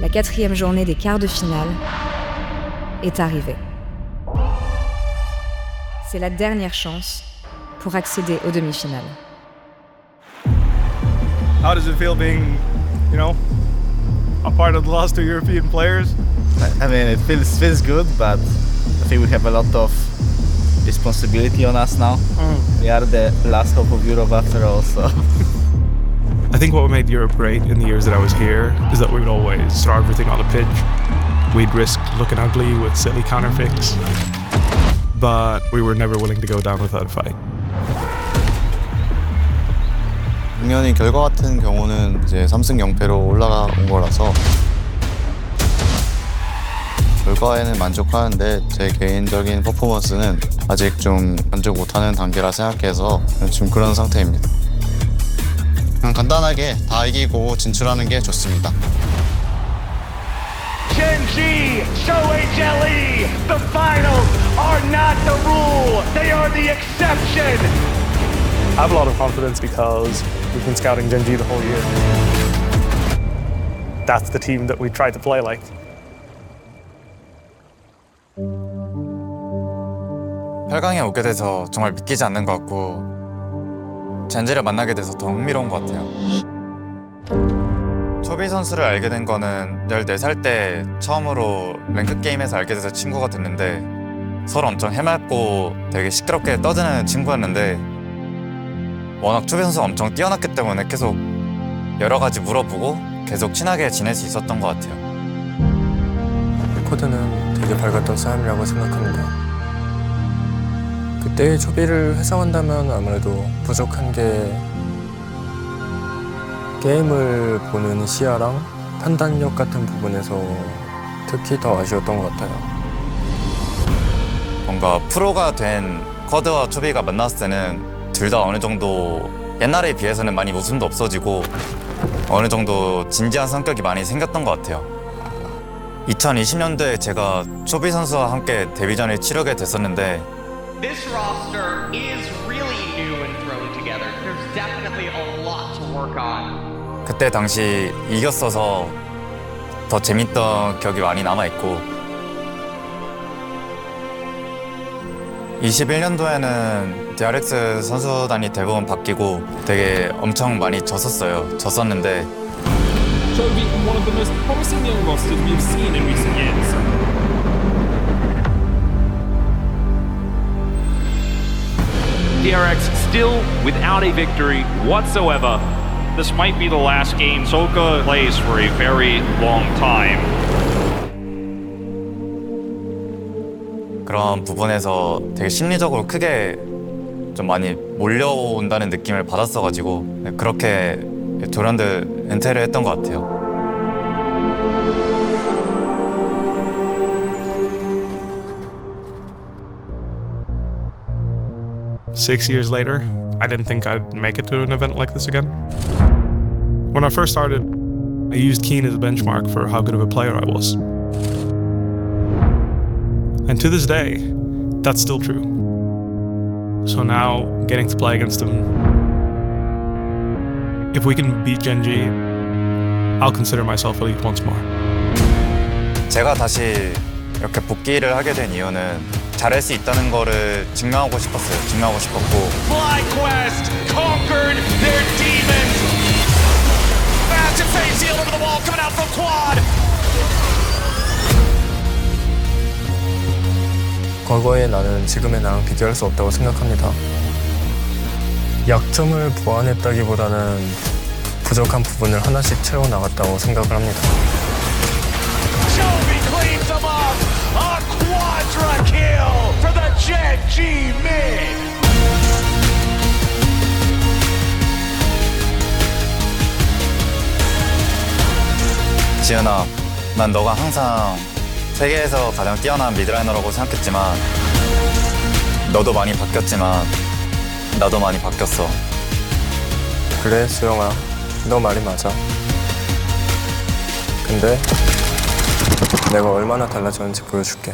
La 4e journée des quarts de finale est arrivée. C'est la dernière chance pour accéder aux demi-finales. How does it feel being, a part of the last two European players? I mean, it feels good, but I think we have a lot of responsibility on us now. We are the last hope of Europe after all, so. I think what made Europe great in the years that I was here is that we would always throw everything on the pitch. We'd risk looking ugly with silly counterfeits, but we were never willing to go down without a fight. 당연히 결과 같은 경우는 이제 3승 0패로 올라온 거라서 결과에는 만족하는데 제 개인적인 퍼포먼스는 아직 좀 만족 못하는 단계라 생각해서 지금 그런 상태입니다. 그냥 간단하게 다 이기고 진출하는 게 좋습니다. Gen.G, SoHLE, the finals are not the rule, they are the exception. I have a lot of confidence because we've been scouting Gen.G the whole year. That's the team that we tried to play like. 8강에 오게 돼서 정말 믿기지 않는 것 같고 젠지를 만나게 돼서 더 흥미로운 것 같아요. 초비 선수를 알게 된 거는 14살 때 처음으로 랭크 게임에서 알게 돼서 친구가 됐는데 서로 엄청 해맑고 되게 시끄럽게 떠드는 친구였는데 워낙 초비 선수가 엄청 뛰어났기 때문에 계속 여러 가지 물어보고 계속 친하게 지낼 수 있었던 것 같아요. 코드는 되게 밝았던 사람이라고 생각합니다. 그때의 초비를 회상한다면 아무래도 부족한 게 게임을 보는 시야랑 판단력 같은 부분에서 특히 더 아쉬웠던 것 같아요. 뭔가 프로가 된 쿼드와 초비가 만났을 때는 둘 다 어느 정도 옛날에 비해서는 많이 웃음도 없어지고 어느 정도 진지한 성격이 많이 생겼던 것 같아요. 2020년도에 제가 초비 선수와 함께 데뷔전을 치르게 됐었는데 This roster is really new and thrown together. There's definitely a lot to work on. 그때 당시 이겼어서 더 재밌던 기억이 많이 남아있고 21년도에는 DRX 선수단이 대부분 바뀌고 되게 엄청 많이 졌었는데 Chovy, one of the most promising young rosters we've seen in recent years. DRX still without a victory whatsoever. This might be the last game Soka plays for a very long time. 그런 부분에서 되게 심리적으로 크게 좀 많이 몰려온다는 느낌을 받았어가지고 그렇게 도란드 은퇴를 했던 것 같아요. Six years later, I didn't think I'd make it to an event like this again. When I first started, I used Keen as a benchmark for how good of a player I was. And to this day, that's still true. So now, getting to play against him, if we can beat Gen.G, I'll consider myself elite once more. 제가 다시 이렇게 복귀를 하게 된 이유는 잘할 수 있다는 거를 증명하고 싶었어요. 증명하고 싶었고. FlyQuest conquered their demons. Massive face seal over the wall coming out from Quad. 과거의 나는 지금의 나랑 비교할 수 없다고 생각합니다. 약점을 보완했다기보다는 부족한 부분을 하나씩 채워나갔다고 생각을 합니다. Chovy cleans them up. A quadra kill for the Gen.G mid. 지은아, 난 너가 항상 세계에서 가장 뛰어난 미드라이너라고 생각했지만 너도 많이 바뀌었지만 나도 많이 바뀌었어. 그래, 수영아. 너 말이 맞아. 근데 내가 얼마나 달라졌는지 보여줄게.